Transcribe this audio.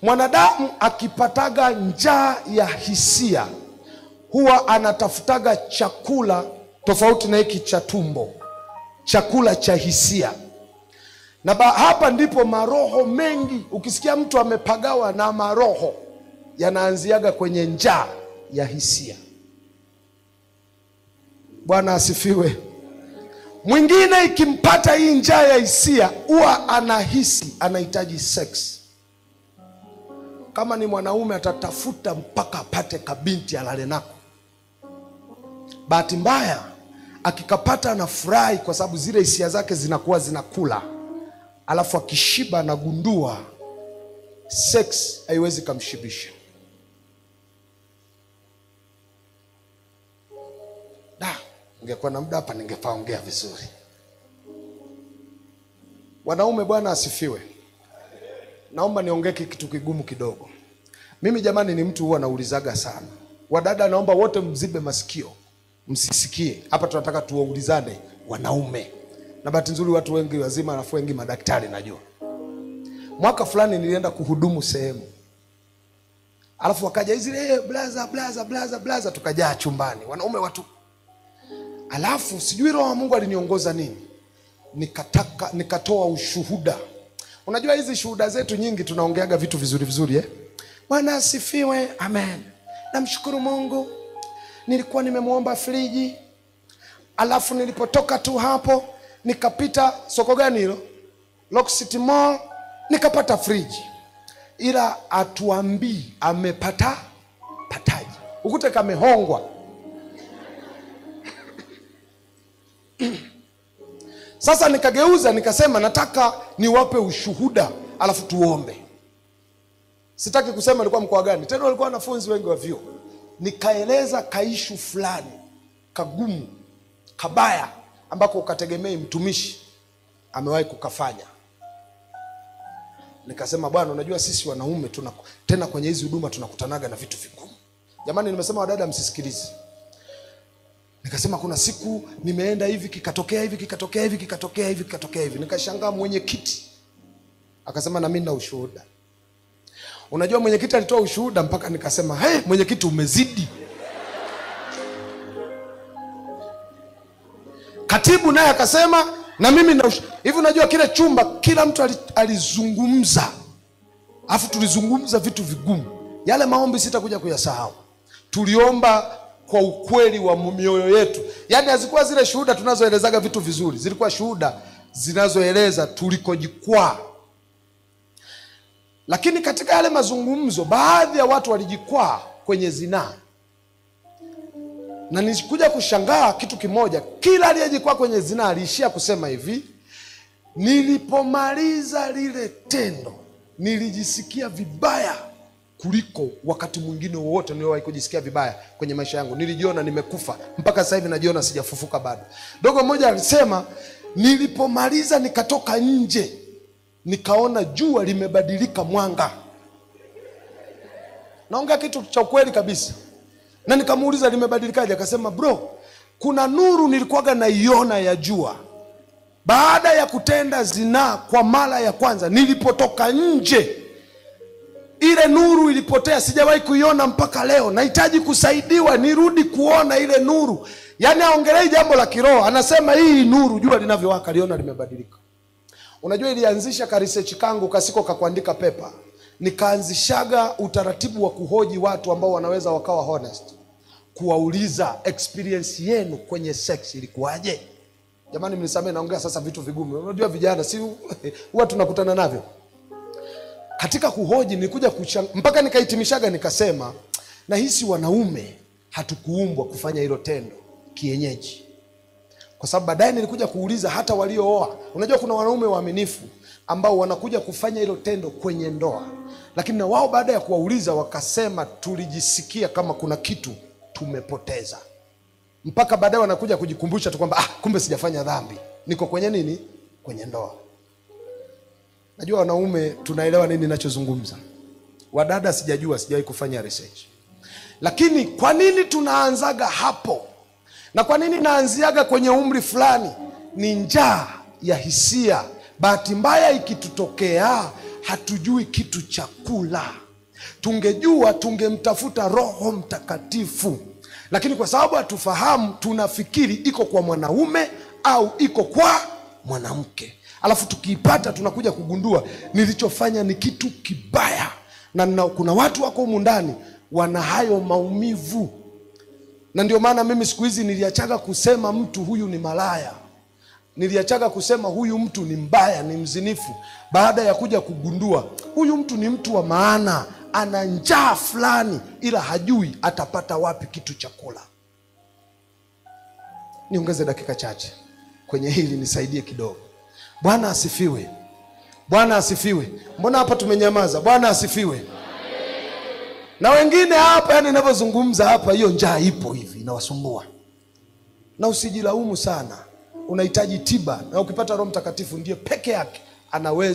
Mwanadamu akipataga njaa ya hisia huwa anatafutaga chakula tofauti na hiki cha tumbo, chakula cha hisia. Na hapa ndipo maroho mengi, ukisikia mtu amepagawa na maroho, yanaanziaga kwenye njaa ya hisia. Bwana asifiwe. Mwingine ikimpata hii njaa ya hisia huwa anahisi anahitaji sex. Kama ni mwanaume atatafuta mpaka apate kabinti alale nako. Bahati mbaya akikapata anafurahi kwa sababu zile hisia zake zinakuwa zinakula. Alafu akishiba anagundua sex haiwezi kumshibisha. Ningekuwa na muda hapa ningepaongea vizuri. Wanaume, Bwana asifiwe. Naomba niongee kitu kigumu kidogo. Mimi jamani ni mtu huwa naulizaga sana. Wadada naomba wote mzibe masikio, msisikie. Hapa tunataka tuwaulizane wanaume. Na bahati nzuri watu wengi wazima alafu wengi madaktari najua. Mwaka fulani nilienda kuhudumu sehemu. Alafu wakaja zile blaza tukajaa chumbani. Wanaume watu. Alafu sijui roho wa Mungu aliniongoza nini. Nikatoa ushuhuda. Unajua hizi shuhuda zetu nyingi tunaongeaga vitu vizuri Bwana asifiwe, amen. Namshukuru Mungu. Nilikuwa nimemuomba friji. Alafu nilipotoka tu hapo nikapita soko gani hilo? Lock City Mall, nikapata friji. Ila atuambii amepata pataji. Ukute kamehongwa. Sasa nikageuza nikasema nataka niwape ushuhuda alafu tuombe. Sitaki kusema alikuwa mkoa gani. Tena walikuwa wanafunzi wengi wa vyuo. Nikaeleza kaishu fulani kagumu, kabaya ambako ukategemei mtumishi amewahi kukafanya. Nikasema Bwana, unajua sisi wanaume tena kwenye hizi huduma tunakutanaga na vitu vigumu. Jamani, nimesema wadada msisikilize. Nikasema kuna siku nimeenda hivi kikatokea hivi. Nikashangaa mwenyekiti akasema na mimi na ushuhuda. Unajua mwenyekiti alitoa ushuhuda mpaka nikasema mwenyekiti umezidi. Katibu naye akasema na mimi na hivi. Unajua kile chumba kila mtu alizungumza. Alafu tulizungumza vitu vigumu. Yale maombi sitakuja kuyasahau. Tuliomba kwa ukweli wa mioyo yetu. Yaani hazikuwa zile shuhuda tunazoelezaga vitu vizuri. Zilikuwa shuhuda zinazoeleza tulikojikwaa. Lakini katika yale mazungumzo baadhi ya watu walijikwaa kwenye zinaa. Na nilikuja kushangaa kitu kimoja. Kila aliyejikwaa kwenye zinaa aliishia kusema hivi: nilipomaliza lile tendo nilijisikia vibaya kuliko wakati mwingine wowote niliyowahi kujisikia vibaya kwenye maisha yangu. Nilijiona nimekufa, mpaka sasa hivi najiona sijafufuka bado. Dogo mmoja alisema nilipomaliza nikatoka nje nikaona jua limebadilika mwanga. Naongea kitu cha ukweli kabisa. Na nikamuuliza limebadilikaje? Akasema bro, kuna nuru nilikuwaga naiona ya jua baada ya kutenda zinaa kwa mara ya kwanza. Nilipotoka nje ile nuru ilipotea, sijawahi kuiona mpaka leo. Nahitaji kusaidiwa nirudi kuona ile nuru. Yaani aongelei jambo la kiroho, anasema hii nuru jua linavyowaka liona limebadilika. Unajua ilianzisha ka research kangu kasiko kakuandika paper. Nikaanzishaga utaratibu wa kuhoji watu ambao wanaweza wakawa honest. Kuwauliza experience yenu kwenye sex ilikuwaje? Jamani mnisamee naongea sasa vitu vigumu. Unajua vijana si huwa tunakutana navyo. Katika kuhoji nilikuja mpaka nikahitimishaga nikasema nahisi wanaume hatukuumbwa kufanya hilo tendo kienyeji. Kwa sababu baadaye nilikuja kuuliza hata waliooa. Unajua kuna wanaume waaminifu ambao wanakuja kufanya hilo tendo kwenye ndoa. Lakini na wao baada ya kuwauliza wakasema tulijisikia kama kuna kitu tumepoteza. Mpaka baadaye wanakuja kujikumbusha tu kwamba kumbe sijafanya dhambi. Niko kwenye nini? Kwenye ndoa. Najua wanaume tunaelewa nini ninachozungumza. Wadada sijajua, sijawahi kufanya research. Lakini kwa nini tunaanzaga hapo? Na kwa nini naanziaga kwenye umri fulani? Ni njaa ya hisia. Bahati mbaya ikitutokea hatujui kitu cha kula. Tungejua tungemtafuta Roho Mtakatifu, lakini kwa sababu hatufahamu, tunafikiri iko kwa mwanaume au iko kwa mwanamke. Alafu tukiipata tunakuja kugundua nilichofanya ni kitu kibaya. Na kuna watu wako humu ndani wana hayo maumivu. Na ndio maana mimi siku hizi niliachaga kusema mtu huyu ni malaya. Niliachaga kusema huyu mtu ni mbaya, ni mzinifu, baada ya kuja kugundua huyu mtu ni mtu wa maana, ana njaa fulani ila hajui atapata wapi kitu cha kula. Niongeze dakika chache kwenye hili, nisaidie kidogo. Bwana asifiwe. Bwana asifiwe. Mbona hapa tumenyamaza? Bwana asifiwe. Na wengine hapa, yani ninavyozungumza hapa, hiyo njaa ipo hivi inawasumbua. Na usijilaumu sana. Unahitaji tiba, na ukipata Roho Mtakatifu ndiye peke yake anaweza